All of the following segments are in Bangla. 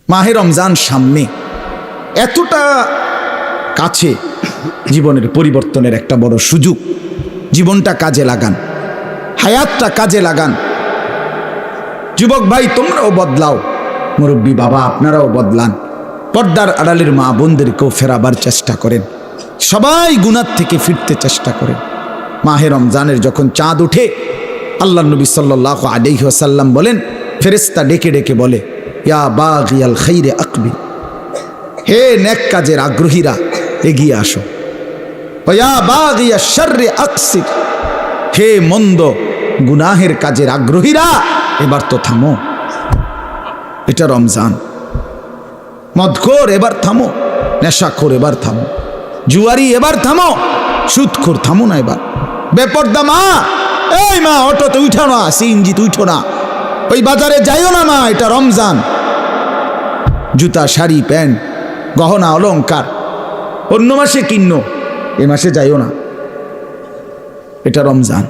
মাহে রমজান সামনে, এতটা কাছে, জীবনের পরিবর্তনের একটা বড় সুযোগ। জীবনটা কাজে লাগান, হায়াতটা কাজে লাগান। যুবক ভাই তোমরাও বদলাও, মুরব্বী বাবা আপনারাও বদলান, পর্দার আড়ালের মা বোনদেরকেও ফেরাবার চেষ্টা করেন, সবাই গুনাহ থেকে ফিরতে চেষ্টা করেন। মাহে রমজানের যখন চাঁদ ওঠে, আল্লাহ নবী সাল্লাল্লাহু আলাইহি ওয়াসাল্লাম বলেন, ফেরেশতা ডেকে ডেকে বলে, ইয়া বাগিয়াল খাইরে আকবিল, হে নেক কাজের আগ্রহীরা এগিয়ে আসো, ইয়া বাগিয়াশ শাররি আকসির, হে মন্দ গুনাহের কাজের আগ্রহীরা এবার তো থামো। এটা রমজান। মদখোর এবার থামো, নেশাখোর এবার থামো, জুয়ারি এবার থামো, সুদখোর থামো না এবার। বেপর্দা মা, এই মা অটোতে উঠো না, সিএনজিতে উঠো না, ওই বাজারে যাইও না মা, এটা রমজান। জুতা শাড়ি প্যান্ট গহনা অলংকার অন্য মাসে কিনো, এ মাসে যাইও না, এটা রমজান,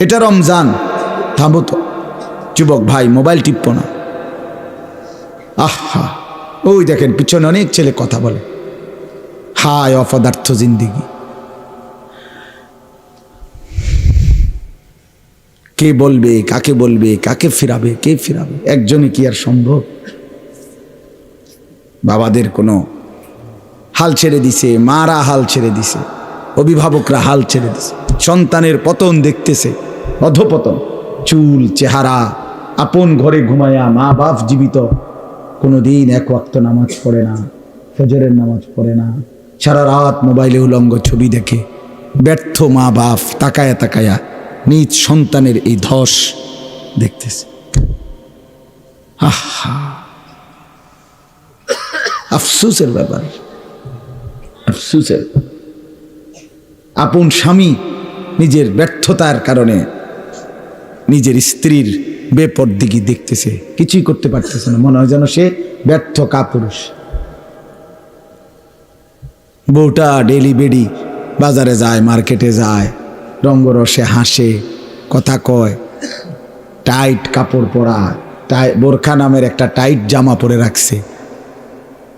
এটা রমজান। থামো তো যুবক ভাই, মোবাইল টিপো না। আহা, ওই দেখেন পিছনে অনেক ছেলে কথা বলে, হায় অপদার্থ জিন্দিগি। কে বলবে, কাকে বলবে, কাকে ফিরাবে, কে ফিরাবে? একজনই কি আর সম্ভব? বাবাদের কোনো হাল ছেড়ে দিছে, মারা হাল ছেড়ে দিছে, অভিভাবকরা হাল ছেড়ে দিছে, সন্তানের পতন দেখতেছে, অধপতন। চুল চেহারা, আপন ঘরে ঘুমায়া মা বাপ জীবিত, কোনোদিন এক ওয়াক্ত নামাজ পড়ে না, ফজরের নামাজ পড়ে না, সারা রাত মোবাইলে উলঙ্গ ছবি দেখে। ব্যর্থ মা বাপ তাকায়া তাকায়া নিজ সন্তানের এই ধস দেখতেছে। আহা, আফসোসের ব্যাপার, আফসোসের। আপন স্বামী নিজের ব্যর্থতার কারণে নিজের স্ত্রীর বেপরদিগি দেখতেছে, কিছুই করতে পারতেছে না, মনে হয় যেন সে ব্যর্থ কাপুরুষ। বউটা ডেলি বেডি বাজারে যায়, মার্কেটে যায়, রঙ্গরসে হাসে, কথা কয়, টাইট কাপড় পরা, বোরখা নামের একটা টাইট জামা পরে রাখছে,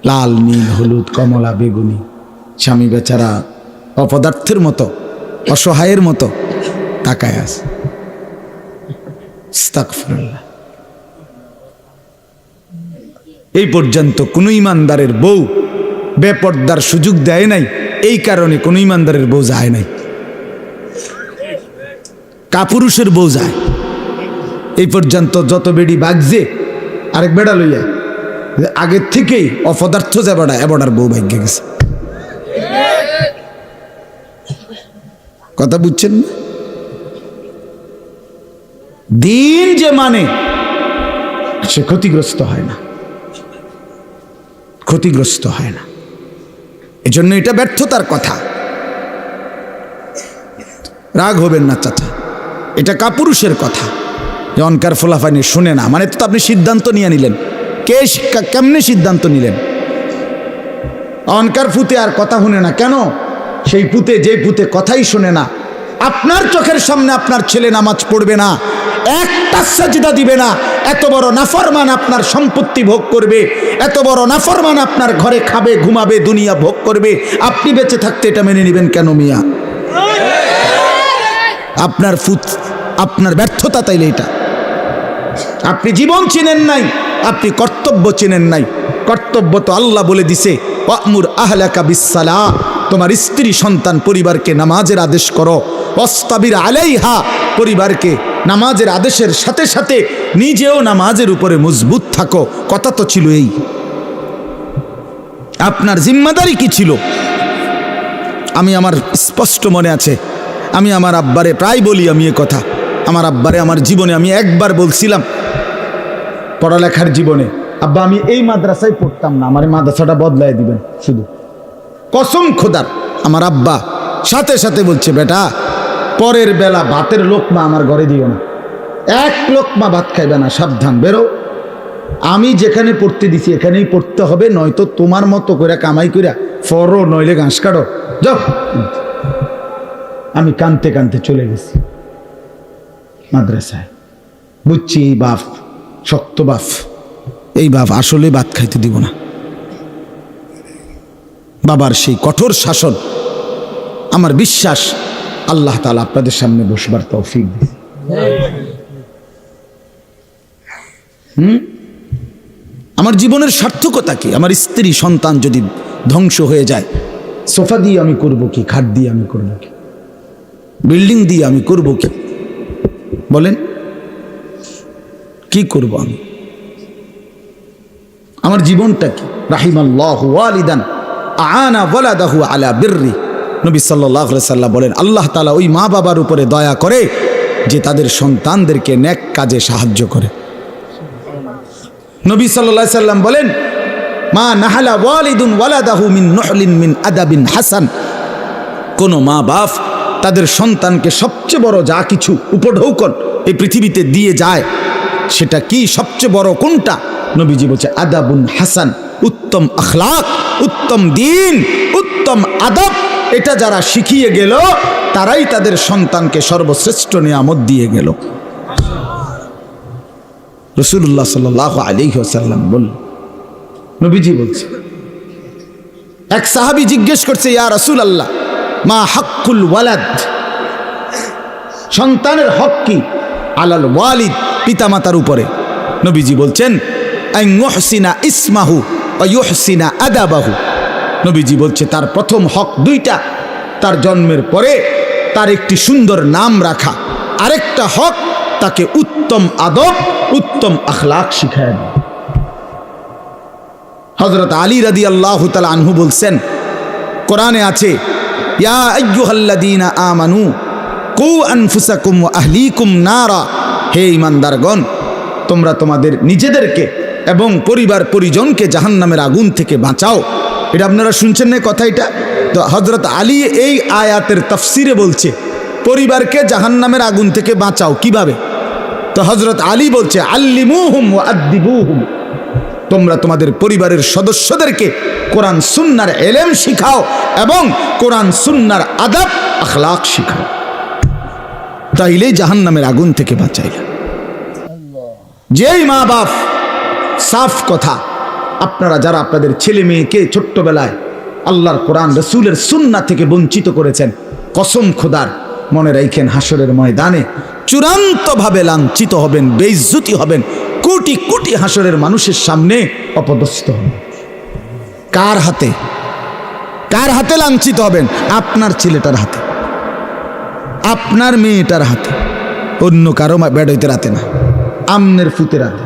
লাল নীল হলুদ কমলা বেগুনি। স্বামী বেচারা অপদার্থের মতো, অসহায়ের মতো তাকায় আছে। আস্তাগফিরুল্লাহ। এই পর্যন্ত কোন ইমানদারের বউ বেপর্দার সুযোগ দেয় নাই, এই কারণে কোন ইমানদারের বউ যায় নাই, কাপুরুষের বউ যায়। এই পর্যন্ত যত বেড়ি বাগছে আরেক বেড়া লইয়া, আগের থেকেই অপদার্থ যে বেড়া, এবাডার বউ ভাগ্যে গেছে। কথা বুঝছেন না? দিন যে মানে সে ক্ষতিগ্রস্ত হয় না, ক্ষতিগ্রস্ত হয় না। এজন্য এটা ব্যর্থতার কথা। রাগ হবেন না চাচা, এটা কাপুরুষের কথা। অনকার ফোলাফানি শুনে না মানে তো আপনি সিদ্ধান্ত নিয়ে নিলেন, কেমনে সিদ্ধান্ত নিলেন? অনকার পুতে আর কথা শুনে না কেন? সেই পুতে, যে পুতে কথাই শোনে না, আপনার চোখের সামনে আপনার ছেলে নামাজ পড়বে না, একটা সাজদা দিবে না, এত বড় নাফরমান আপনার সম্পত্তি ভোগ করবে, এত বড় নাফরমান আপনার ঘরে খাবে, ঘুমাবে, দুনিয়া ভোগ করবে, আপনি বেঁচে থাকতে এটা মেনে নেবেন কেন মিয়া? আপনার আপনার ব্যর্থতা তাইলে এটা। আপনি জীবন চিনেন নাই, আপনি কর্তব্য চিনেন নাই। কর্তব্য তো আল্লাহ বলে দিছে, ওয়ামুর আহলাকা বিসসালাহ, তোমার স্ত্রী সন্তান পরিবারকে নামাজের আদেশ করো, ওয়াসতাবির আলাইহা, পরিবারকে নামাজের আদেশের সাথে সাথে নিজেও নামাজের উপরে মজবুত থাকো। কথা তো ছিল এই। আপনার জিম্মাদারি কি ছিল? আমি আমার স্পষ্ট মনে আছে, আমি আমার আব্বারে প্রায় বলি, আমি এ কথা আমার আব্বারে আমার জীবনে আমি একবার বলছিলাম, পড়ালেখার জীবনে, আব্বা আমি এই মাদ্রাসায় পড়তাম না, আমার মাদ্রাসাটা বদলাই দিবেন শুধু। কসম খোদার, আমার আব্বা সাথে সাথে বলছে, বেটা পরের বেলা ভাতের লোকমা আমার ঘরে দিও না, এক লোকমা ভাত খাইবে না, সাবধান, বেরো। আমি যেখানে পড়তে দিছি এখানেই পড়তে হবে, নয়তো তোমার মতো করে কামাই কইরা ফরো, নইলে ঘাস কাটো, যাও। আমি কানতে কানতে চলে গেছি মাদ্রাসায়, বুঝছি বাপ, শক্ত বাপ, এই বাপ আসলে ভাত খাইতে দিব না। বাবার সেই কঠোর শাসন, আমার বিশ্বাস আল্লাহ তাআলা আপনাদের সামনে বসবার তৌফিক দিয়েছে। আমার জীবনের সার্থকতা কি? আমার স্ত্রী সন্তান যদি ধ্বংস হয়ে যায়, সোফা দিয়ে আমি করব কি? খাট দিয়ে আমি করব কি? বিল্ডিং দিয়ে আমি করব কি? বলেন কি করব আমি? আমার জীবনটা কি? রাহিমাল্লাহু ওয়ালিদান আনা ওয়ালাদাহু আলা বিররি। নবী সাল্লাল্লাহু আলাইহি ওয়াসাল্লাম বলেন, আল্লাহ তাআলা ওই মা বাবার উপরে দয়া করে যে তাদের সন্তানদেরকে নেক কাজে সাহায্য করে। নবী সাল্লাল্লাহু আলাইহি ওয়াসাল্লাম বলেন, মা নাহালা ওয়ালিদুন ওয়ালাদাহু মিন নহলিন মিন আদাবিন হাসান। কোন মা বাপ তাদের সন্তানকে সবচেয়ে বড় যা কিছু উপঢৌকন এই পৃথিবীতে দিয়ে যায়, সেটা কি? সবচেয়ে বড় কোনটা? নবীজি বলছে আদাবুন হাসান, উত্তম আখলাক, উত্তম দ্বীন, উত্তম আদব। এটা যারা শিখিয়ে গেল তারাই তাদের সন্তানকে সর্বশ্রেষ্ঠ নিয়ামত দিয়ে গেল। রাসূলুল্লাহ সাল্লাল্লাহু আলাইহি ওয়াসাল্লাম বললেন, নবীজি বলছে, এক সাহাবী জিজ্ঞেস করছে, ইয়া রাসূলুল্লাহ মা হাক্কুল ওয়ালাদ, সন্তানের হক কি? আলাল ওয়ালিদ, পিতামাতার উপরে। নবীজি বলছেন আন ইউহসিনা ইসমাহু ওয়া ইউহসিনা আদাবাহু। নবীজি বলছে তার প্রথম হক দুইটা, তার জন্মের পরে তার একটি সুন্দর নাম রাখা, আরেকটা হক তাকে উত্তম আদব, উত্তম আখলাক শিখায় দেয়। হযরত আলী রাদিয়াল্লাহু তাআলা আনহু বলছেন, কোরআনে আছে, ইয়া আইয়ুহাল্লাযীনা আমানু কু আনফুসাকুম ওয়া আহলিকুম নারা। হে ঈমানদারগণ, তোমরা তোমাদের নিজেদেরকে এবং পরিবার পরিজনকে জাহান্নামের আগুন থেকে বাঁচাও। এটা আপনারা শুনছেন না কথা? এটা তো হযরত আলী এই আয়াতের তাফসিরে বলছে পরিবারকে জাহান্নামের আগুন থেকে বাঁচাও কিভাবে? তো হযরত আলী বলছে আল্লিমুহুম ওয়া আদ্দিবুহুম, তোমরা তোমাদের পরিবারের সদস্যদেরকে কোরআন সুন্নাহর ইলম শিখাও এবং কোরআন সুন্নাহর আদব আখলাক শিখাও, তাইলেই জাহান্নামের আগুন থেকে বাঁচাইলা। যেই মা বাপ, সাফ কথা, আপনারা যারা আপনাদের ছেলে মেয়েকে ছোট্টবেলায় আল্লাহর কোরআন রাসূলের সুন্নাহ থেকে বঞ্চিত করেছেন, কসম খোদার মনে রাখেন হাসরের ময়দানে চূড়ান্তভাবে লাঞ্ছিত হবেন, বেইজ্জতি হবেন, কোটি কোটি হাসরের মানুষের সামনে অপদস্থ হবেন। কার হাতে? কার হাতে লাঞ্ছিত হবেন? আপনার ছেলেটার হাতে, আপনার মেয়েটার হাতে, অন্য কারো বেড়াইতে রাতে না, আমনের ফুতের হাতে।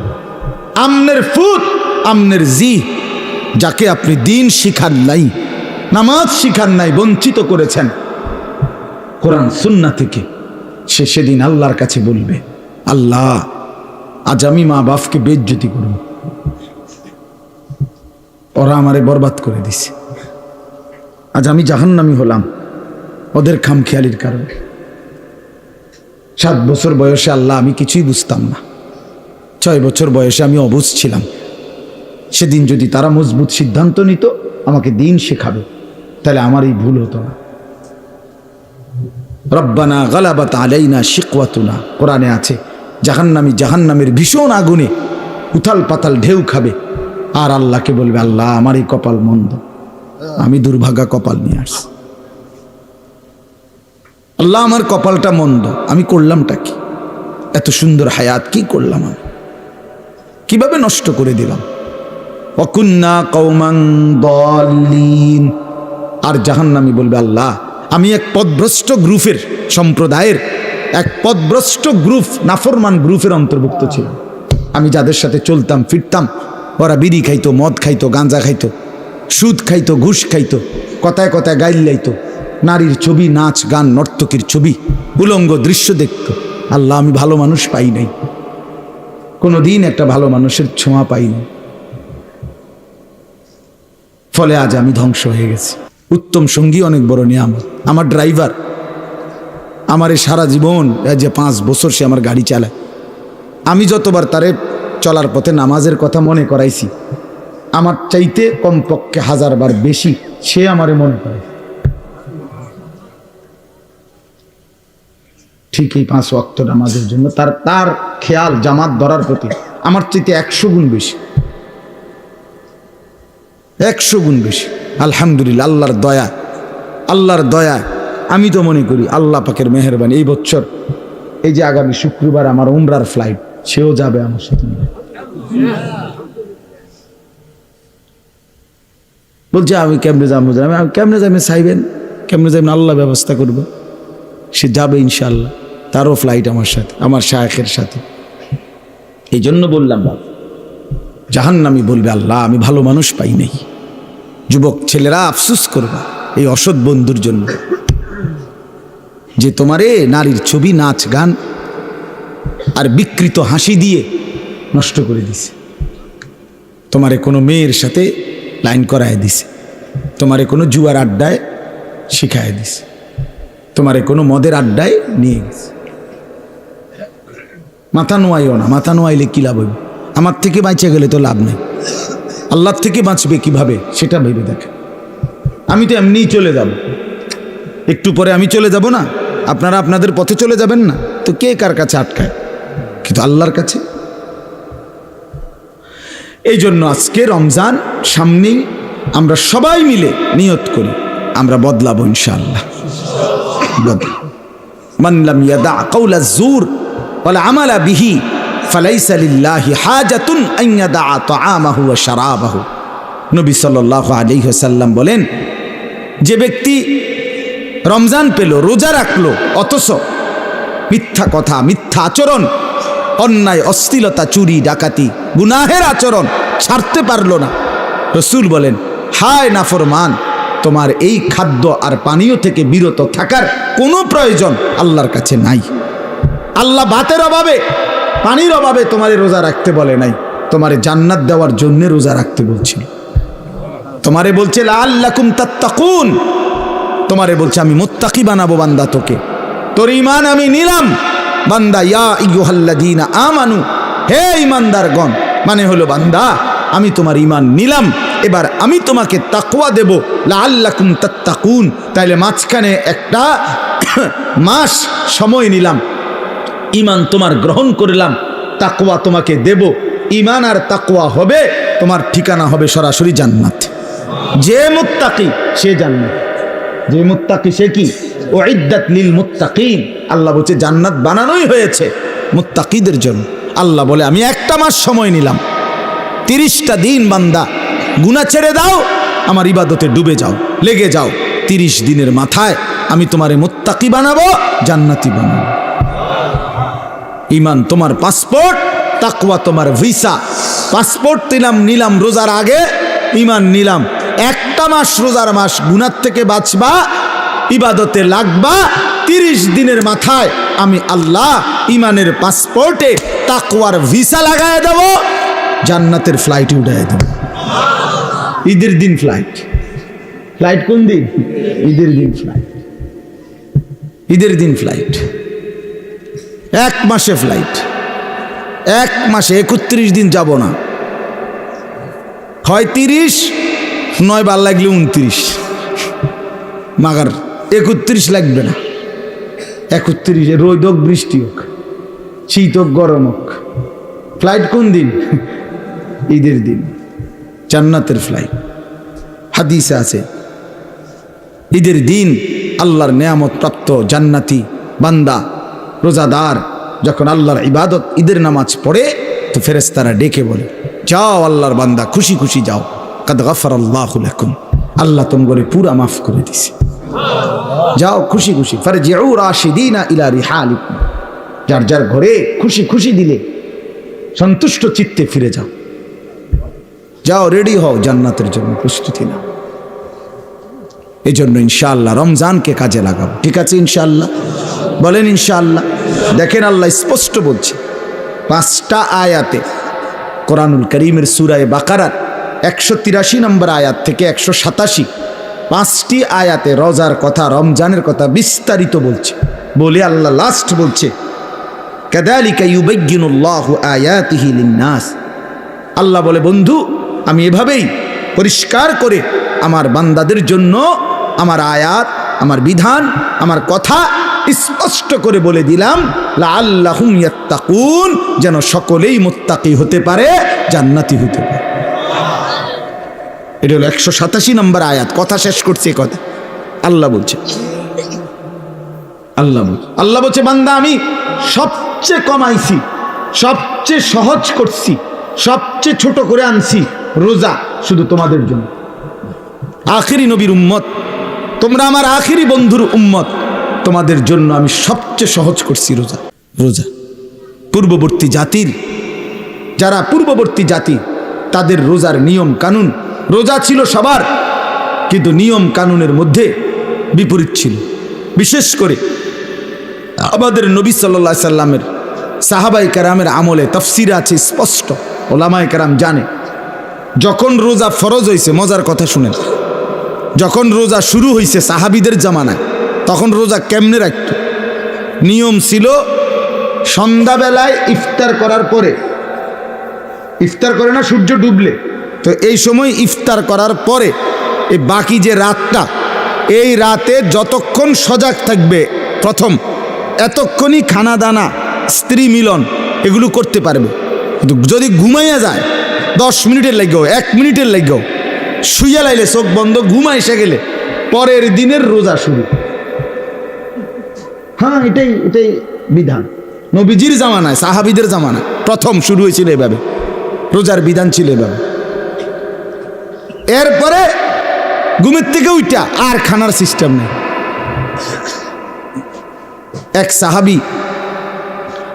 আমনের ফুত, আমনের জি, যাকে আপনি দিন শিখান নাই, নামাজ শিখান নাই, বঞ্চিত করেছেন কোরআন সুন্নাহ থেকে, সে সেদিন আল্লাহর কাছে বলবে, আল্লাহ আজ আমি মা বাপকে বেইজ্জতি করব, ওরা আমারে বরবাদ করে দিছে, আজ আমি জাহান্নামী হলাম ওদের খামখেয়ালির কারণে। 7 বছর বয়সে আল্লাহ আমি কিছুই বুঝতাম না, 6 বছর বয়সে আমি অবুঝ ছিলাম। সেদিন যদি তারা মজবুত সিদ্ধান্ত নিত আমাকে দিন শেখাবে, তাহলে আমার এই ভুল হতো না। রব্বানা গালাবাত আলাইনা শিকওয়াতুনা, কোরআনে আছে, জাহান্নামী জাহান্নামের ভীষণ আগুনে উথাল পাতাল ঢেউ খাবে, আর আল্লাহকে বলবে, আল্লাহ আমার এই কপাল মন্দ, আমি দুর্ভাগা কপাল নিয়ে আসছি, আল্লাহ আমার কপালটা মন্দ, আমি করলামটা কি? এত সুন্দর হায়াত কি করলাম আমি? কিভাবে নষ্ট করে দিলাম? ওয়াকুন্না কওমান দাল্লিন। আর জাহান্নামী বলবে, আল্লাহ আমি এক পথভ্রষ্ট গ্রুপের, সম্প্রদায়ের এক পথভ্রষ্ট গ্রুপ, নাফরমান গ্রুপের অন্তর্ভুক্ত ছিল। আমি যাদের সাথে চলতাম ফিরতাম, ওরা বিড়ি খাইতো, মদ খাইতো, গাঁজা খাইতো, সুদ খাইতো, ঘুষ খাইতো, কথায় কথায় গাইল লাইতো, নারীর ছবি, নাচ গান, নর্তকীর ছবি, উলঙ্গ দৃশ্য দেখতো। আল্লাহ আমি ভালো মানুষ পাই নাই, কোনোদিন একটা ভালো মানুষের ছোঁয়া পাইনি, ফলে আজ আমি ধ্বংস হয়ে গেছি। উত্তম সঙ্গী অনেক বড় নিয়ামত। আমার ড্রাইভার, আমার এই সারা জীবন, যে 5 বছর সে আমার গাড়ি চালায়, আমি যতবার তারে চলার পথে নামাজের কথা মনে করাইছি, আমার চাইতে কমপক্ষে 1000 বার বেশি সে আমারে মনে করে। ঠিক এই 5 ওয়াক্ত নামাজের জন্য তার খেয়াল জামাত ধরার প্রতি আমার চাইতে 100 গুণ বেশি। 100 গুণ বেশি। আলহামদুলিল্লাহ, আল্লাহর দয়া। আমি তো মনে করি আল্লাহ পাকের মেহেরবানি, এই বছর এই যে আগামী শুক্রবার আমার উমরার ফ্লাইট, সেও যাবে আমার সাথে। বলছে আমি কেমনে যাবো, আমি কেমনে যাবেন চাইবেন, কেমনে যাবেন আল্লাহ ব্যবস্থা করবো। সে যাবে ইনশাল্লাহ, তারও ফ্লাইট আমার সাথে, আমার শায়েখের সাথে। এই জন্য বললাম, জাহান্নামী বলবে আল্লাহ আমি ভালো মানুষ পাই নাই। যুবক ছেলেরা আফসোস করবা এই অসৎ বন্ধুর জন্য, যে তোমারে নারীর ছবি, নাচ গান আর বিকৃত হাসি দিয়ে নষ্ট করে দিছে। তোমারে কোনো মেয়ের সাথে লাইন করায় দিছে, তোমারে কোনো জুয়ার আড্ডায় শিখায় দিছে, তোমারে কোনো মদের আড্ডায় নিয়ে গেছে। মাথা নোয়াইও না, মাথা নোয়াইলে কি লাভ হইবে? আমার থেকে বাঁচে গেলে তো লাভ নেই, আল্লাহর থেকে বাঁচবে কিভাবে সেটা ভেবে দেখে। আমি তো এমনিই চলে যাব, একটু পরে আমি চলে যাব না, আপনারা আপনাদের পথে চলে যাবেন না, তো কে কার কাছে আটকায়? কিন্তু আল্লাহর কাছে। এই জন্য আজকে রমজান সামনেই, আমরা সবাই মিলে নিয়ত করি আমরা বদলাবো ইনশাআল্লাহ। মান লাম ইয়াদা কাওলা যুর ওয়াল আমালা বিহি ফালাইসা লিল্লাহি হাজাতুন আন ইয়াদা তাআমাহু ওয়া শারাবাহু। নবী সাল্লাল্লাহু আলাইহি ওয়াসাল্লাম বলেন, যে ব্যক্তি রমজান পেল, রোজা রাখলো, অথচ মিথ্যা কথা, মিথ্যা আচরণ, অন্যায়, অশ্লীলতা, চুরি, ডাকাতি, গুনাহের আচরণ ছাড়তে পারলো না, রাসূল বলেন হায় নাফরমান, তোমার এই খাদ্য আর পানীয় থেকে বিরত থাকার কোনো প্রয়োজন আল্লাহর কাছে নাই। আল্লাহ ভাতের অভাবে, পানির অভাবে তোমারে রোজা রাখতে বলে নাই, তোমারে জান্নাত দেওয়ার জন্য রোজা রাখতে বলছিল। তোমারে বলছে লাআল্লাকুম তাত্তাকুন, তোমারে বলছে আমি মুত্তাকি বানাবো বান্দা তোকে, তোর ঈমান আমি নিলাম বান্দা। ইয়া আইয়ুহাল্লাযীনা আমানু, হে ঈমানদারগণ, মানে হলো বান্দা আমি তোমার ঈমান নিলাম, এবার আমি তোমাকে তাকওয়া দেব, লাআল্লাকুম তাত্তাকুন। তাইলে মাঝখানে একটা মাস সময় নিলাম, ঈমান তোমার গ্রহণ করলাম, তাকওয়া তোমাকে দেব। ঈমান আর তাকওয়া হবে, তোমার ঠিকানা হবে সরাসরি জান্নাত। যে মুত্তাকি সে জান্নাত, যে মুত্তাকি সে কি? উইদ্দাত লিল মুত্তাকিন। আল্লাহ বলছে জান্নাত বানানোই হয়েছে মুত্তাকিদের জন্য। আল্লাহ বলে আমি একটা মাস সময় নিলাম, 30টা দিন বান্দা গুনাহ ছেড়ে দাও, আমার ইবাদতে ডুবে যাও, লেগে যাও। 30 দিনের মাথায় আমি তোমারে মুত্তাকি বানাবো, জান্নাতি বানাবো। ঈমান তোমার পাসপোর্ট, তাকওয়া তোমার ভিসা। পাসপোর্ট নিলাম রোজার আগে, ঈমান নিলাম, একটা মাস রোজার মাস, গুনাহ থেকে বাঁচবা, ইবাদতে লাগবা। 30 দিনের মাথায় আমি আল্লাহ ঈমানের পাসপোর্টে তাকওয়ার ভিসা লাগায় দেব, জান্নাতের ফ্লাইটে উঠায় দেব। ঈদের দিন ফ্লাইট। ফ্লাইট কোন দিন? ঈদের দিন ফ্লাইট। ঈদের দিন ফ্লাইট, 1 মাসে ফ্লাইট, 1 মাসে 31 দিন যাব না, হয় 30, নয় বার লাগলে 29, মাগার 31 লাগবে না। 31 রোদ হোক, বৃষ্টি হোক, শীত হোক, গরম হোক, ফ্লাইট কোন দিন? ঈদের দিন, জান্নাতের ফ্লাইট। হাদিসে আছে ঈদের দিন আল্লাহর নেয়ামত প্রাপ্ত জান্নাতি বান্দা, রোজাদার যখন আল্লাহর ইবাদত, ঈদের নামাজ পড়ে, তো ফেরেশতারা ডেকে বলে, যাও আল্লাহর বান্দা, খুশি খুশি যাও, কাদ গাফারাল্লাহু লাকুম, আল্লাহ তোমাকে পুরা মাফ করে দিছে, যাও খুশি খুশি। ফারজিউ রাশিদিনা ইলা রিহালিকুম, যার যার ঘরে খুশি খুশি দিলে সন্তুষ্ট চিত্তে ফিরে যাও, যাও রেডি হও জান্নাতের জন্য, প্রস্তুতি নাও। এই জন্য ইনশাআল্লাহ রমজানকে কাজে লাগাবো, ঠিক আছে ইনশাআল্লাহ? বলেন ইনশাআল্লাহ। দেখেন আল্লাহ স্পষ্ট বলছে 5টা আয়াতে, কোরআনুল কারীমের সূরা বাকারার 183 নম্বর আয়াত থেকে 187, 5টি আয়াতে রোজার কথা, রমজানের কথা বিস্তারিত বলছে। বলে আল্লাহ লাস্ট বলছে, কাযালিকা ইউবায়্যিনুল্লাহু আয়াতিহি লিন-নাস। আল্লাহ বলে বন্ধু, আমি এভাবেই পরিষ্কার করে আমার বান্দাদের জন্য আমার আয়াত, আমার বিধান, আমার কথা স্পষ্ট করে বলে দিলাম, লাআল্লাহুম ইয়াত্তাকুন, যেন সকলেই মুত্তাকি হতে পারে, জান্নাতি হতে পারে। এটা হলো 187 নম্বর আয়াত। কথা শেষ করছে কথা। আল্লাহ বলছে, আল্লাহ বলছে বান্দা আমি সবচেয়ে কমাইছি, সবচেয়ে সহজ করছি, সবচেয়ে ছোট করে আনছি রোজা শুধু তোমাদের জন্য। আখিরি নবীর উম্মত তোমরা, আমার আখিরি বন্ধুর উম্মত, তোমাদের জন্য আমি সবচেয়ে সহজ করছি রোজা। রোজা পূর্ববর্তী জাতির, যারা পূর্ববর্তী জাতি তাদের রোজার নিয়ম কানুন, রোজা ছিল সবার, কিন্তু নিয়ম কানুনের মধ্যে বিপরীত ছিল। বিশেষ করে আমাদের নবী সাল্লাল্লাহু আলাইহি সাল্লামের সাহাবায়ে কেরামের আমলে তাফসীরে আছে স্পষ্ট, ওলামায়ে কেরাম জানে যখন রোজা ফরজ হয়েছে, মজার কথা শুনেন, যখন রোজা শুরু হয়েছে সাহাবীদের জামানায়, তখন রোজা কেমনে রাখত? নিয়ম ছিল সন্ধ্যাবেলায় ইফতার করার পরে, ইফতার করে না সূর্য ডুবলে, তো এই সময় ইফতার করার পরে এই বাকি যে রাতটা, এই রাতে যতক্ষণ সজাগ থাকবে প্রথম, এতক্ষণই খানা দানা, স্ত্রী মিলন এগুলো করতে পারবে। কিন্তু যদি ঘুমাইয়া যায় 10 মিনিটের লাগেও, 1 মিনিটের লাগেও, শুইয়া লাইলে চোখ বন্ধ, ঘুমা এসে গেলে পরের দিনের রোজা শুরু। হ্যাঁ, এটাই বিধান। নবীজির জামানায়, সাহাবীদের জামানায় প্রথম শুরু হয়েছিল এভাবে, রোজার বিধান ছিল এভাবে। এরপরে ঘুমের থেকে উঠা আর খানার সিস্টেম নেই। এক সাহাবী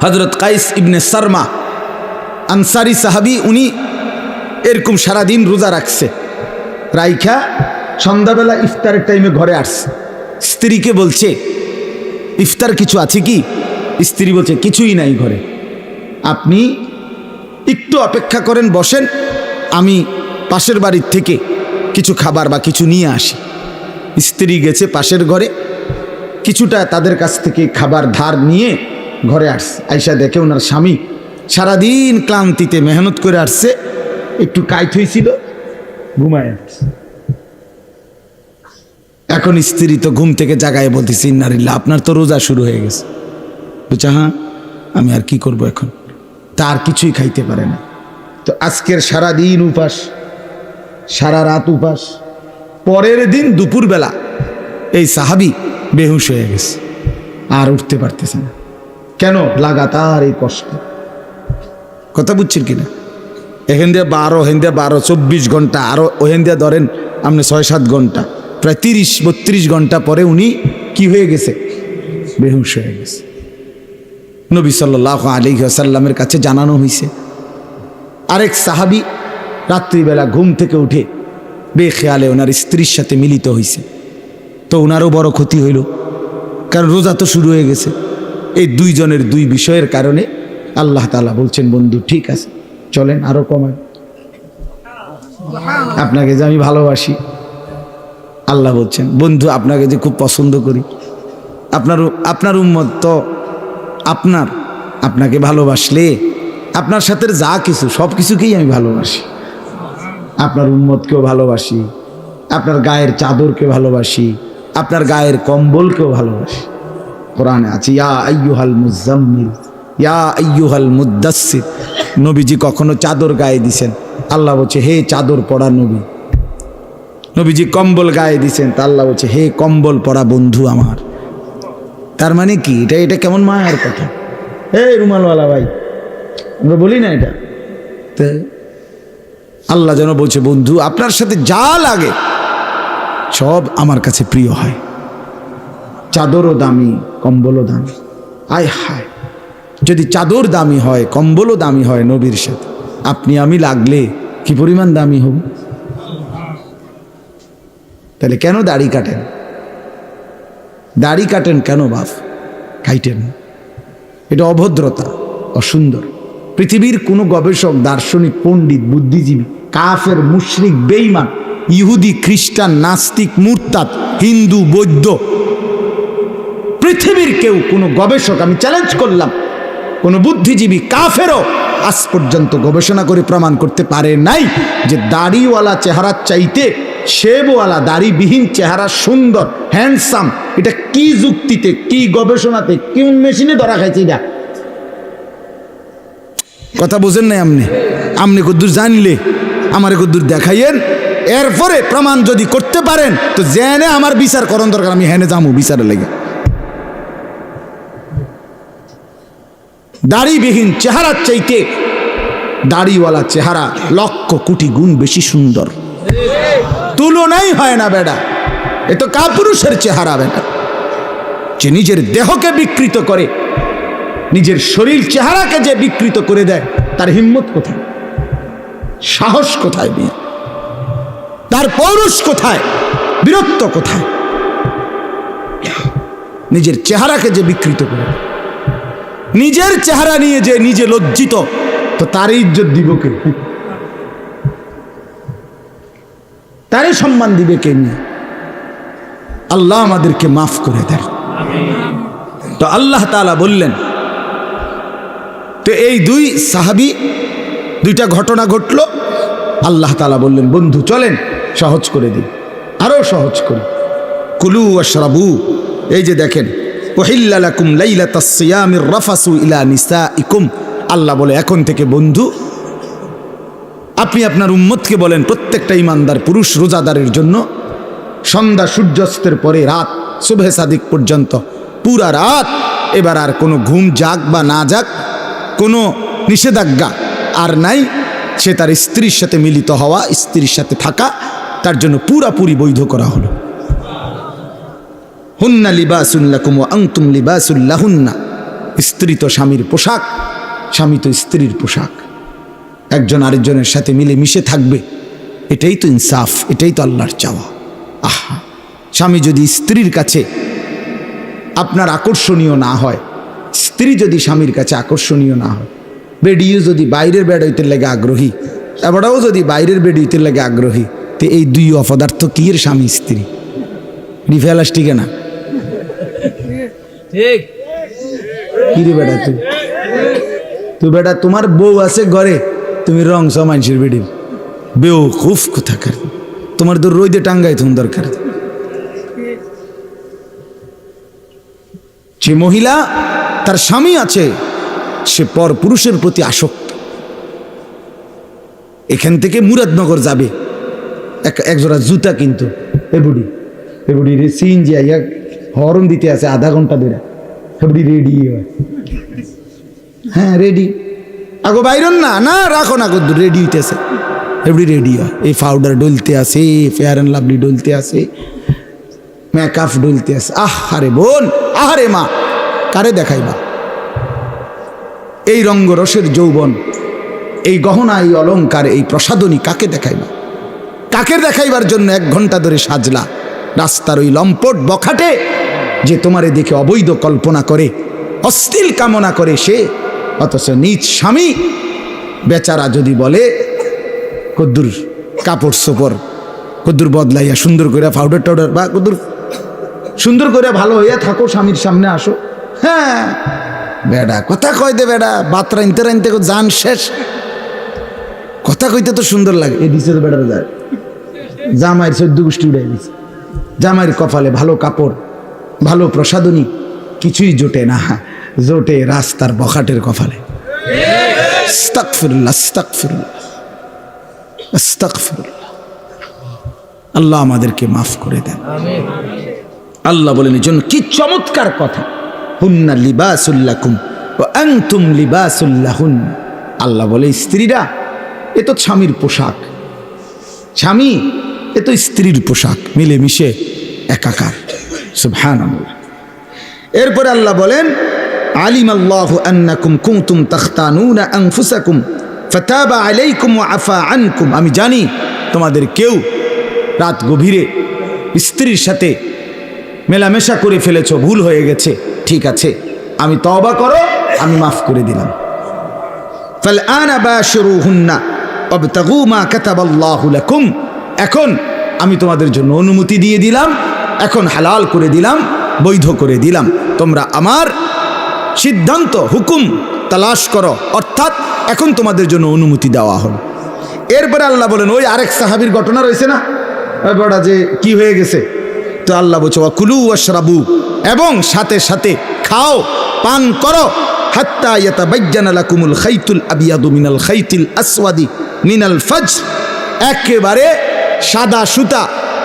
হযরত কাইস ইবনে সারমা আনসারী সাহাবী, উনি এরকম সারাদিন রোজা রাখছে, রাইখা সন্ধ্যাবেলা ইফতারের টাইমে ঘরে আসছে। স্ত্রীকে বলছে ইফতার কিছু আছে কি? স্ত্রী বলছে কিছুই নাই ঘরে, আপনি একটু অপেক্ষা করেন, বসেন, আমি পাশের বাড়ির থেকে কিছু খাবার বা কিছু নিয়ে আসি। স্ত্রী গেছে পাশের ঘরে, কিছুটা তাদের কাছ থেকে খাবার ধার নিয়ে ঘরে আসছে। আইসা দেখে ওনার স্বামী সারাদিন ক্লান্তিতে মেহনত করে আসছে, একটু কাইট হয়েছিল, ঘুমায় আসছে। এখন স্ত্রী তো ঘুম থেকে জাগায় বলতেছে ইন্নালিল্লাহ, আপনার তো রোজা শুরু হয়ে গেছে। বলছে হ্যাঁ, আমি আর কি করব এখন, তার কিছুই খাইতে পারে না। তো আজকের সারাদিন উপাস, সারা রাত উপাস, পরের দিন দুপুরবেলা এই সাহাবী বেহুশ হয়ে গেছে, আর উঠতে পারতেছে না। কেন? লাগাতার এই কষ্ট। কথা বুঝছেন কিনা? এখান দিয়ে 12, হেন দিয়ে 12, 24 ঘন্টা, আরো ওহেন দিয়ে ধরেন আপনি 6-7 ঘন্টা, প্রায় 30-32 ঘন্টা পরে উনি কি হয়ে গেছে? বেহুশ হয়ে গেছে। নবী সাল্লাল্লাহু আলাইহি ওয়াসাল্লামের কাছে জানানো হয়েছে। আরেক সাহাবী রাত্রিবেলা ঘুম থেকে উঠে বেখেয়ালে ওনার স্ত্রীর সাথে মিলিত হয়েছে, তো ওনারও বড় ক্ষতি হইল, কারণ রোজা তো শুরু হয়ে গেছে। এই দুইজনের দুই বিষয়ের কারণে আল্লাহ তাআলা বলছেন বন্ধু ঠিক আছে চলেন আরো কমায়, আপনাকে যে আমি ভালোবাসি, আল্লাহ বলছেন বন্ধু আপনাকে যে খুব পছন্দ করি, আপনার উম্মত তো আপনাকে ভালোবাসলে আপনার সাথে যা কিছু সব কিছুকেই আমি ভালোবাসি, আপনার উম্মতকেও ভালোবাসি, আপনার গায়ের চাদরকে ভালোবাসি, আপনার গায়ের কম্বলকেও ভালোবাসি। কোরআনে আছে ইয়া আইয়ুহাল মুজাম্মিল ইয়া আইয়ুহাল মুদ্দাসসির। নবীজি কখনো চাদর গায়ে দিছেন, আল্লাহ বলছে হে চাদর পরা নবী। নবীজি কম্বল গায়ে দিছেন, তা আল্লাহ বলছে হে কম্বল পরা বন্ধু আমার। তার মানে কি? এটা কেমন মায়ের কথা? হে রুমালওয়ালা ভাই, আমরা বলি না এটা? তো আল্লাহ যেন বলছে বন্ধু আপনার সাথে যা লাগে সব আমার কাছে প্রিয় হয়, চাদরও দামি, কম্বলও দামি। আয় হায়, যদি চাদর দামি হয়, কম্বলও দামি হয় নবীর সাথে, আপনি আমি লাগলে কি পরিমাণ দামি হব? তাহলে কেন দাড়ি কাটেন? দাড়ি কাটেন কেন বাপ? কাইটেন, এটা অভদ্রতা, অসুন্দর। পৃথিবীর কোনো গবেষক, দার্শনিক, পণ্ডিত, বুদ্ধিজীবী, কাফের, মুশরিক, বেঈমান, ইহুদি, খ্রিস্টান, নাস্তিক, মুরতাদ, হিন্দু, বৌদ্ধ, পৃথিবীর কেউ, কোনো গবেষক, আমি চ্যালেঞ্জ করলাম, কোনো বুদ্ধিজীবী, কাফেরও আজ পর্যন্ত গবেষণা করে প্রমাণ করতে পারে নাই যে দাড়িওয়ালা চেহারার চাইতে শেবওয়ালা দাড়িবিহীন চেহারা সুন্দর, হ্যান্ডসাম। এটা কি যুক্তিতে, কি গবেষণাতে, কোন মেশিনে ধরা খাইছে? এটা কথা বোঝেন নাই আপনি? আপনি কদ্দূর জানলে আমারে কদ্দূর দেখাইয়েন, এরপরে প্রমাণ যদি করতে পারেন তো জেনে আমার বিচার করণ দরকার, আমি হেনে যাবো বিচারের লেগে। দাড়িবিহীন চেহারার চাইতে দাড়িওয়ালা চেহারা লক্ষ কোটি গুণ বেশি সুন্দর, তুলনাই হয় না বেটা। এ তো কাপুরুষের চেহারা বেটা, যে নিজের দেহকে বিকৃত করে, নিজের শরীর চেহারাকে যে বিকৃত করে দেয়, তার হিম্মত কোথায়, সাহস কোথায়, তার পৌরুষ কোথায়, বীরত্ব কোথায়? নিজের চেহারাকে যে বিকৃত করে, নিজের চেহারা নিয়ে যে নিজে লজ্জিত, তো তারই ইজ্জত দিব কে? তারই সম্মান দিবে কে? নিয়ে আল্লাহ আমাদেরকে মাফ করে দেন। তো আল্লাহ তাআলা বললেন, তো এই দুই সাহাবী দুইটা ঘটনা ঘটলো, আল্লাহ তাআলা বললেন বন্ধু চলেন সহজ করে দিই, আরো সহজ করে। কুলু ওয়াশরাবু, এই যে দেখেন, উহিল্লা লাকুম লাইলাতাস সিয়ামির রাফাসু ইলা নিসাইকুম, আল্লাহ বলে এখন থেকে বন্ধু আপনি আপনার উম্মতকে বলেন, প্রত্যেকটা ইমানদার পুরুষ রোজাদারের জন্য সন্ধ্যা সূর্যাস্তের পরে রাত সুবহে সাদিক পর্যন্ত পুরা রাত এবার আর কোনো ঘুম যাক বা না যাক, কোনো নিষেধাজ্ঞা আর নাই। সে তার স্ত্রীর সাথে মিলিত হওয়া, স্ত্রীর সাথে থাকা তার জন্য পুরাপুরি বৈধ করা হলো। হুন্না লিবাসুন লাকুম ওয়া আনতুম লিবাসুল লাহুন্না, স্ত্রী তো স্বামীর পোশাক, স্বামী তো স্ত্রীর পোশাক, একজন আরেকজনের সাথে মিলে মিশে থাকবে, এটাই তো ইনসাফ, এটাই তো আল্লাহর চাওয়া। আহা, স্বামী যদি স্ত্রীর কাছে আপনার আকর্ষণীয় না হয়, স্ত্রী যদি স্বামীর কাছে আকর্ষণীয় না হয়, বেডিও যদি বাইরের বেড হইতে লাগে আগ্রহী, এবারও যদি বাইরের বেড হইতে লাগে আগ্রহী, তো এই দুই অপদার্থ কি এর স্বামী স্ত্রী? রিফেলাস টিকে না কি রে বেটা? তুই বেটা তোমার বউ আছে ঘরে, তুমি রং মানুষের বেডি বেও খুব কোথাকার, তোমার তো রোদে টাঙ্গাই তুমি দরকার। যে মহিলা তার স্বামী আছে, সে পর পুরুষের প্রতি আসক্ত। এখান থেকে মুরাদনগর যাবে একজোড়া জুতা কিন্তু এবুডি রে সিএনজি আইয়া হরন দিতে আছে আধা ঘন্টা ধরে, এবুডি রেডি হয়। হ্যাঁ রেডি, আগো বাইরন না না রাখো না, রেডি হইতেছে, এবুডি রেডি হয়। এই পাউডার ডলতে আছে, ফেয়ার অ্যান্ড লাভলি ডলতে আছে, মেকআপ ডলতে আছে। আহারে বোন, আহারে মা, কারে দেখাইবা এই রঙ্গরসের যৌবন, এই গহনা, এই অলংকার, এই প্রসাদনী কাকে দেখাইবা? কাকে দেখাইবার জন্য 1 ঘন্টা ধরে সাজলা? রাস্তার ওই লম্পট বখাটে যে তোমারে দেখে অবৈধ কল্পনা করে, অশ্লীল কামনা করে সে, অথচ নিজ স্বামী বেচারা যদি বলে কদ্দুর কাপড় সোপড় কদ্দুর বদলাইয়া সুন্দর করে পাউডার টাউডার বা কদ্দুর সুন্দর করে ভালো হইয়া থাকো, স্বামীর সামনে আসো। হ্যাঁ বেডা কথা কয় দে, বেডা বাত রাইনতে রাইনতে জান শেষ, কথা কইতে তো সুন্দর লাগে। এ দিছে তো বেড়ার যায়, জামাইয়ের 14 গোষ্ঠী উড়াই দিছে, জামাইয়ের কপালে ভালো কাপড়, ভালো প্রসাদনী কিছুই জোটে না, জোটে রাস্তার বখাটের কপালে। আস্তাগফিরুল্লাহ, আস্তাগফিরুল্লাহ, আস্তাগফিরুল্লাহ। আল্লাহ আমাদেরকে মাফ করে দেন। আল্লাহ বলেন এই জন্য কি চমৎকার কথা, হুন্না লিবাসুল লাকুম ওয়া আনতুম লিবাসুল লাহুন। আল্লাহ বলে স্ত্রীরা এ তো স্বামীর পোশাক, স্বামী এ তো স্ত্রীর পোশাক, মিলেমিশে একাকার। সুবহানাল্লাহ। এরপরে আল্লাহ বলেন আলিমাল্লাহু আন্নাকুম কুনতুম তাখতানুনা আনফুসাকুম ফাতাবা আলাইকুম ওয়া আফা আনকুম। আমি জানি তোমাদের কেউ রাত গভীরে স্ত্রীর সাথে মেলামেশা করে ফেলেছো, ভুল হয়ে গেছে, ঠিক আছে আমি তওবা করো, আমি মাফ করে দিলাম। ফালআনা বাশিরুহুন্না ওয়াবতাগু মা কাতাবাল্লাহু লাকুম। এখন আমি তোমাদের জন্য অনুমতি দিয়ে দিলাম, এখন হালাল করে দিলাম, বৈধ করে দিলাম, তোমরা আমার সিদ্ধান্ত হুকুম তালাশ করো, অর্থাৎ এখন তোমাদের জন্য অনুমতি দেওয়া হল। এরপরে আল্লাহ বলেন ওই আরেক সাহাবীর ঘটনা রয়েছে না, বড়া যে কি হয়ে গেছে, তো আল্লাহ বলছে কুলু ওয়াশরাবু, এবং সাথে সাথে খাও পান করো, হাত্তা ইয়াতাবায়্যানা লাকুমুল খাইতুল আবিয়াদু মিনাল খাইতিল আসওয়াদি মিনাল ফাজর, একেবারে সাদা সুতা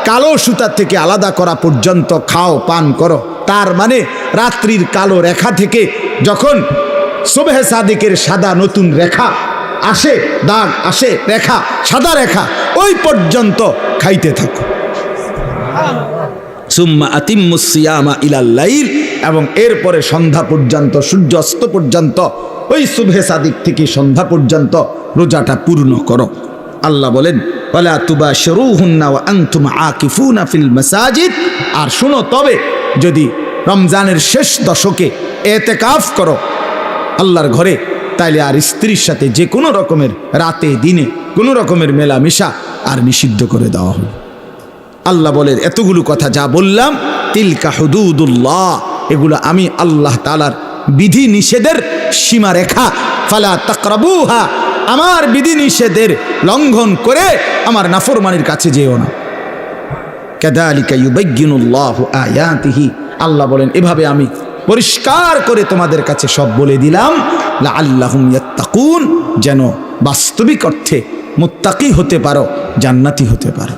কালো সুতা থেকে আলাদা করা পর্যন্ত খাও পান করো। তার মানে রাত্রির কালো রেখা থেকে যখন সুবহে সাদিকের সাদা নতুন রেখা আসে, দাগ আসে, রেখা, সাদা রেখা, ওই পর্যন্ত খাইতে থাকো। সুম্মা আতিম্মুস সিয়ামা ইলাল লাইল, এবং এরপরে সন্ধ্যা পর্যন্ত, সূর্য অস্ত পর্যন্ত, ওই সুবহে সাদিক থেকে সন্ধ্যা পর্যন্ত রোজাটা পূর্ণ করো। আল্লাহ বলেন ওয়ালা তুবাশিরুহুন্না ওয়া আনতুম আকিফুনা ফিল মাসাজিদ। আর শুনো, তবে যদি রমজানের শেষ দশকে এতেকাফ করো আল্লাহর ঘরে, তাইলে আর স্ত্রীর সাথে যে কোনো রকমের রাতে দিনে কোনো রকমের মেলামেশা আর নিষিদ্ধ করে দেওয়া হলো। আল্লাহ বলেন এতগুলো কথা যা বললাম, তিলকা হুদুদুল্লাহ, এগুলো আমি আল্লাহ তাআলার বিধি নিষেধের সীমারেখা। ফালা তাকরাবুহা, আমার বিধি নিষেধের লঙ্ঘন করে আমার নাফরমানির কাছে যেও না। কাযালিকা ইউবায়্যিনুল্লাহু আয়াতিহি, আল্লাহ বলেন এভাবে আমি পরিষ্কার করে তোমাদের কাছে সব বলে দিলাম, লাআল্লাহুম ইয়াত্তাকুন, যেন বাস্তবিক অর্থে মুত্তাকি হতে পারো, জান্নাতি হতে পারো।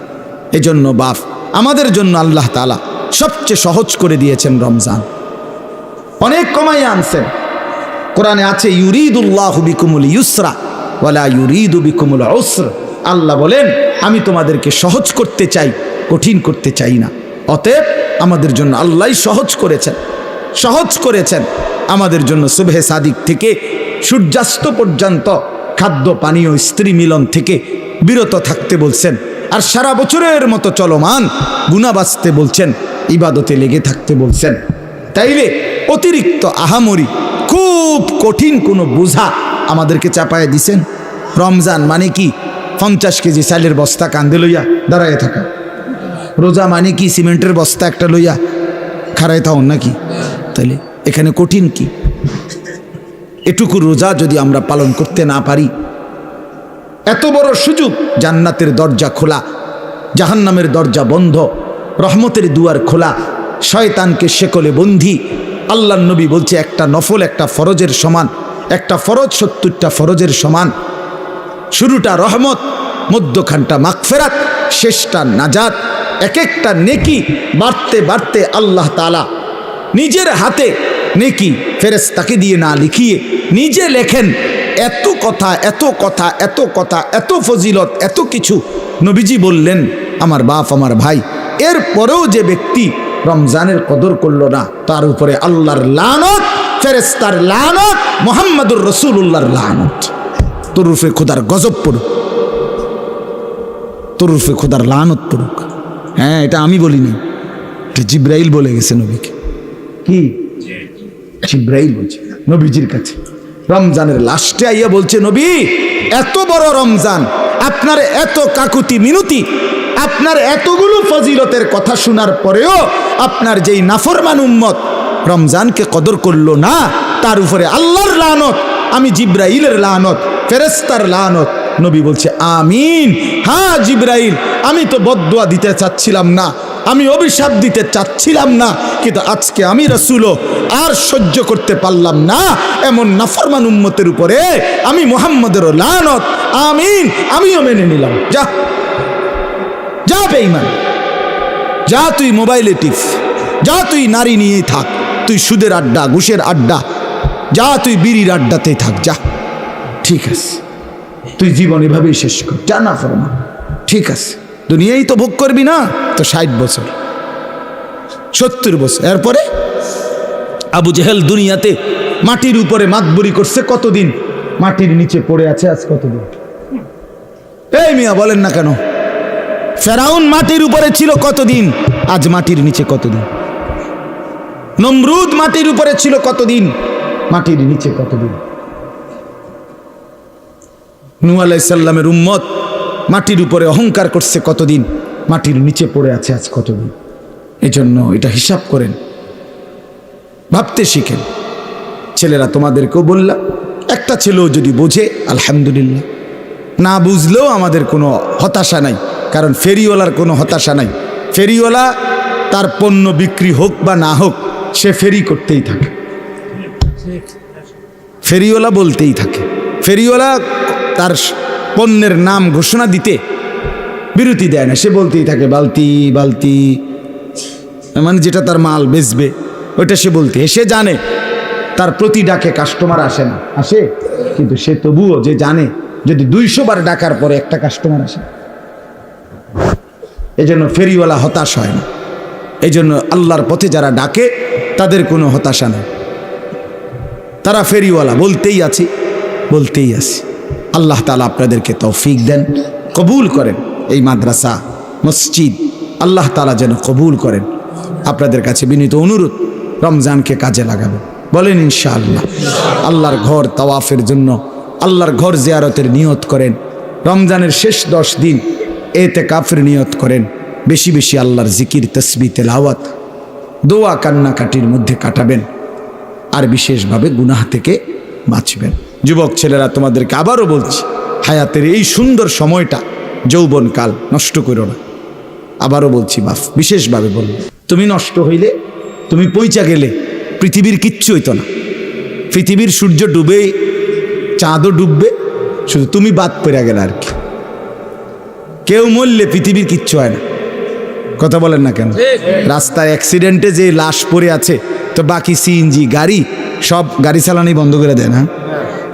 এজন্য বাপ, আমাদের জন্য আল্লাহ তাআলা সবচেয়ে সহজ করে দিয়েছেন রমজান, অনেক কমাই আনছেন। কোরআনে আছে ইউরিদুল্লাহু বিকুমুল ইউসরা ওয়ালা ইউরিদু বিকুমুল উসর। আল্লাহ বলেন আমি তোমাদেরকে সহজ করতে চাই, কঠিন করতে চাই না। অতএব আমাদের জন্য আল্লাহই সহজ করেছেন, সহজ করেছেন আমাদের জন্য। সুবহে সাদিক থেকে সূর্যাস্ত পর্যন্ত খাদ্য পানীয় স্ত্রী মিলন থেকে বিরত থাকতে বলছেন। আর সারা বছরের মতো চলমান গুনাহ বাঁচতে বলছেন, ইবাদতে লেগে থাকতে বলছেন। তাইলে অতিরিক্ত আহামরি খুব কঠিন কোনো বোঝা আমাদেরকে চাপায় দিছেন। রমজান মানে কি 50 কেজি চালের বস্তা কান্দে লইয়া দাঁড়ায় থাকা? রোজা মানে কি সিমেন্টের বস্তা একটা লইয়া খাড়ায় থাকুন নাকি? তাইলে এখানে কঠিন কি? এটুকু রোজা যদি আমরা পালন করতে না পারি, এত বড় সুযোগ, জান্নাতের দরজা খোলা, জাহান্নামের দরজা বন্ধ, রহমতের দুয়ার খোলা, শয়তানকে শেকলে বন্দী। আল্লাহর নবী বলছে একটা নফল একটা ফরজের সমান, একটা ফরজ 70টা ফরজের সমান। শুরুটা রহমত, মধ্যখানটা মাগফিরাত, শেষটা নাজাত। এক একটা নেকি বাড়তে বাড়তে আল্লাহ তাআলা নিজের হাতে নেকি ফেরেশতাকে দিয়ে না লিখিয়ে নিজে লেখেন। এত কথা, এত কথা, এত কথা, এত ফজিলত, এত কিছু নবীজি বললেন আমার বাপ, আমার ভাই। এরপরেও যে ব্যক্তি রমজানের কদর করল না, তার উপরে আল্লাহর লানত, ফেরেশতার লানত, মুহাম্মদুর রাসূলুল্লাহর লানত। তোর উপরে খোদার গজব পড়ুক, তোর উপরে খোদার লানত পড়ুক। হ্যাঁ, এটা আমি বলিনি, এটা জিব্রাইল বলে গেছে নবীকে। কি জিব্রাইল বলছে নবীজির কাছে রমজানের লাস্টে আইয়া বলছে, নবী এত বড় রমজান, আপনার এত কাকুতি মিনতি, আপনার এতগুলো ফজিলতের কথা শোনার পরেও আপনার যেই নাফরমান উম্মত রমজানকে কদর করলো না, তার উপরে আল্লাহর লানত, আমি জিব্রাইলের লানত, ফেরেশতার লানত। নবী বলছে আমিন। হ্যাঁ জিব্রাইল, আমি তো বদদুয়া দিতে চাচ্ছিলাম না, আমি অভিশাপ দিতে চাচ্ছিলাম না, কিন্তু আজকে আমি রাসূলও আর সহ্য করতে পারলাম না এমন নাফরমান উম্মতের উপরে আমি মুহাম্মদেরও লানত। আমিন, আমিও মেনে নিলাম। যা যা বেঈমান, যা তুই মোবাইলে টিপ, যা তুই নারী নিয়েই থাক, তুই সুদের আড্ডা, ঘুষের আড্ডা, যা তুই বিড়ির আড্ডাতেই থাক, যা, ঠিক আছে, তুই জীবন এভাবেই শেষ কর, যা না ফরমান, ঠিক আছে। দুনিয়াই তো ভোগ করবি না, তো 60 বছর 70 বছর। এরপরে আবু জেহেল দুনিয়াতে মাটির উপরে মাতবরি করছে কতদিন, মাটির নিচে পড়ে আছে আজ কতদিন? এই মিয়া বলেন না কেন? ফেরাউন মাটির উপরে ছিল কতদিন, আজ মাটির নিচে কতদিন? নমরুদ মাটির উপরে ছিল কতদিন, মাটির নিচে কতদিন? নূহ আলাইহিস সালামের উম্মত মাটির উপরে অহংকার করছে কতদিন, মাটির নিচে পড়ে আছে আজ কতদিন? এজন্য এটা হিসাব করেন, ভাবতে শিখেন। ছেলেরা তোমাদেরকেও বললাম, একটা ছেলেও যদি বোঝে আলহামদুলিল্লাহ, না বুঝলেও আমাদের কোনো হতাশা নাই, কারণ ফেরিওয়ালার কোনো হতাশা নাই। ফেরিওয়ালা তার পণ্য বিক্রি হোক বা না হোক, সে ফেরি করতেই থাকে, ফেরিওয়ালা বলতেই থাকে। ফেরিওয়ালা তার পণ্যের নাম ঘোষণা দিতে বিরতি দেয় না, সে বলতেই থাকে বালতি বালতি, মানে যেটা তার মাল বেচবে ওইটা সে বলতে, সে জানে তার প্রতি ডাকে কাস্টমার আসে না, আসে, কিন্তু সে তবুও যে জানে যদি 200 বার ডাকার পরে একটা কাস্টমার আসে, এজন্য ফেরিওয়ালা হতাশ হয় না। এই জন্য আল্লাহর পথে যারা ডাকে তাদের কোনো হতাশা নেই, তারা ফেরিওয়ালা, বলতেই আছি বলতেই আছি। আল্লাহ তাআলা আপনাদেরকে তৌফিক দেন, কবুল করেন এই মাদ্রাসা মসজিদ, আল্লাহ তাআলা যেন কবুল করেন। আপনাদের কাছে বিনীত অনুরোধ, রমজানকে কাজে লাগাবেন, বলেন ইনশাআল্লাহ। আল্লাহর ঘর তাওয়াফের জন্য, আল্লাহর ঘর জিয়ারতের নিয়ত করেন। রমজানের শেষ 10 দিন ইতিকাফের নিয়ত করেন। বেশি বেশি আল্লাহর জিকির, তাসবিহ, তেলাওয়াত, দোয়া, কান্নাকাটির মধ্যে কাটাবেন, আর বিশেষভাবে গুনাহ থেকে বাঁচবেন। যুবক ছেলেরা, তোমাদেরকে আবারও বলছি, হায়াতের এই সুন্দর সময়টা, যৌবনকাল নষ্ট করো না। আবারও বলছি, বাপ বিশেষভাবে বলবো, তুমি নষ্ট হইলে, তুমি পইচা গেলে পৃথিবীর কিচ্ছু হইতো না। পৃথিবীর সূর্য ডুবে, চাঁদও ডুববে, শুধু তুমি বাদ পড়ে গেলে আর কি। কেউ মরলে পৃথিবীর কিচ্ছু হয় না, কথা বলেন না কেন? রাস্তায় অ্যাক্সিডেন্টে যে লাশ পড়ে আছে, তো বাকি সিএনজি গাড়ি সব গাড়ি চালানোই বন্ধ করে দেয় না।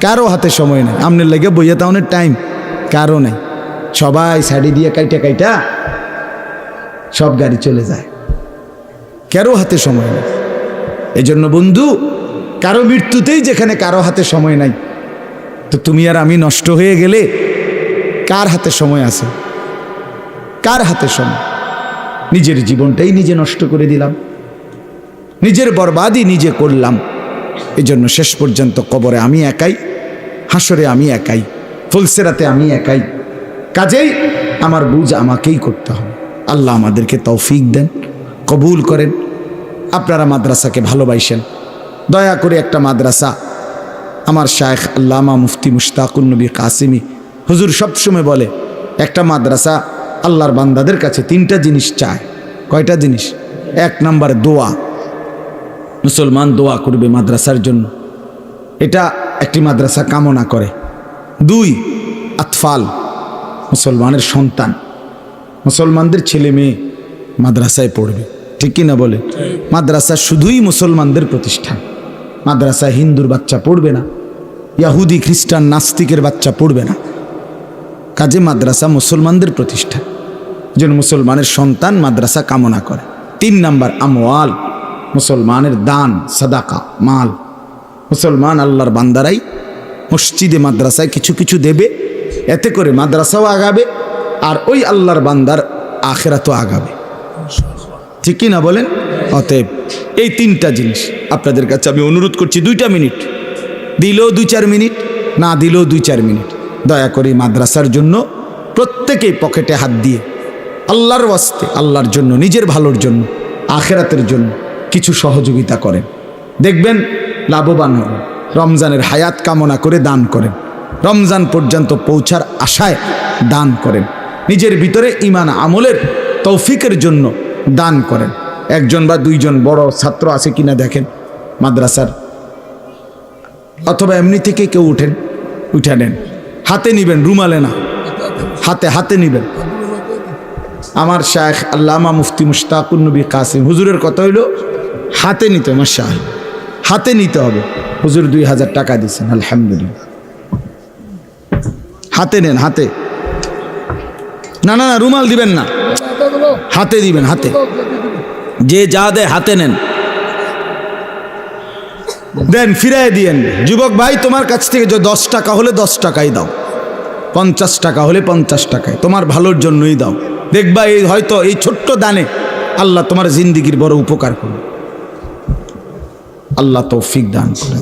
কারো হাতে সময় নেই, আমনের লাগে বইয়া তাওনের টাইম কারো নেই, সবাই সাইডে দিয়ে কাইটা কাইটা সব গাড়ি চলে যায়, কারো হাতে সময় নেই। এই জন্য বন্ধু, কারো মৃত্যুতেই যেখানে কারো হাতে সময় নাই, তো তুমি আর আমি নষ্ট হয়ে গেলে কার হাতে সময় আছে? কার হাতে সময়? নিজের জীবনটাই নিজে নষ্ট করে দিলাম, নিজের বরবাদি নিজে করলাম। এই জন্য শেষ পর্যন্ত কবরে আমি একাই, হাসরে আমি একাই, ফুলসেরাতে আমি একাই। কাজেই আমার বুঝ আমাকেই করতে হবে। আল্লাহ আমাদেরকে তৌফিক দেন, কবুল করেন। আপনারা মাদ্রাসাকে ভালোবাসেন, দয়া করে একটা মাদ্রাসা, আমার শায়েখ আল্লামা মুফতি মুশতাকুন নবী কাসিমি হুজুর সবসময় বলে, একটা মাদ্রাসা আল্লাহর বান্দাদের কাছে 3টা জিনিস চায়। কয়টা জিনিস? 1 নাম্বার দোয়া, মুসলমান দোয়া করবে মাদ্রাসার জন্য, এটা একটি মাদ্রাসা কামনা করে। 2 আতফাল, মুসলমানের সন্তান, মুসলমানদের ছেলে মেয়ে মাদ্রাসায় পড়বে, ঠিক কি না বলে? মাদ্রাসা শুধুই মুসলমানদের প্রতিষ্ঠান, মাদ্রাসা হিন্দুর বাচ্চা পড়বে না, ইহুদি খ্রিস্টান নাস্তিকের বাচ্চা পড়বে না। কাজে মাদ্রাসা মুসলমানদের প্রতিষ্ঠান, যেন মুসলমানের সন্তান মাদ্রাসা কামনা করে। 3 নাম্বার আমওয়াল, মুসলমানের দান, সাদাকা, মাল। মুসলমান আল্লাহর বান্দারাই মসজিদে মাদ্রাসায় কিছু কিছু দেবে, এতে করে মাদ্রাসাও আগাবে আর ওই আল্লাহর বান্দার আখিরাতও আগাবে, ঠিক কি না বলেন? অতএব এই 3টা জিনিস আপনাদের কাছে আমি অনুরোধ করছি। 2টা মিনিট দিলেও 2-4 মিনিট, না দিলেও 2-4 মিনিট, দয়া করে মাদ্রাসার জন্য প্রত্যেকেই পকেটে হাত দিয়ে আল্লাহর ওয়াস্তে, আল্লাহর জন্য, নিজের ভালোর জন্য, আখিরাতের জন্য কিছু সহযোগিতা করেন, দেখবেন লাভবান হবেন। রমজানের হায়াত কামনা করে দান করেন, রমজান পর্যন্ত পৌঁছার আশায় দান করেন, নিজের ভিতরে ঈমান আমলের তৌফিকের জন্য দান করেন। 1জন বা 2জন বড় ছাত্র আছে কিনা দেখেন মাদ্রাসার, অথবা এমনি থেকে কেউ উঠে নেন, হাতে নিবেন, রুমালে না, হাতে হাতে নিবেন। আমার শায়েখ আল্লামা মুফতি মুশতাকুন নবী কাসিম হুজুরের কথা হইল হাতে নিতে, মাশাআল্লাহ হাতে নিতে হবে। হুজুর 2000 টাকা দিয়েছেন, আলহামদুলিল্লাহ। হাতে নেন, হাতে, না না না রুমাল দিবেন না, হাতে দিবেন, হাতে, যে যা দেয় হাতে নেন, দেন, ফিরাই দিয়েন। যুবক ভাই, তোমার কাছ থেকে যে 10 টাকা হলে 10 টাকাই দাও, 50 টাকা হলে 50 টাকায়, তোমার ভালোর জন্যই দাও। দেখবা এই হয়তো এই ছোট্ট দানে আল্লাহ তোমার জিন্দিগির বড় উপকার করবে। আল্লাহ তৌফিক দান করে।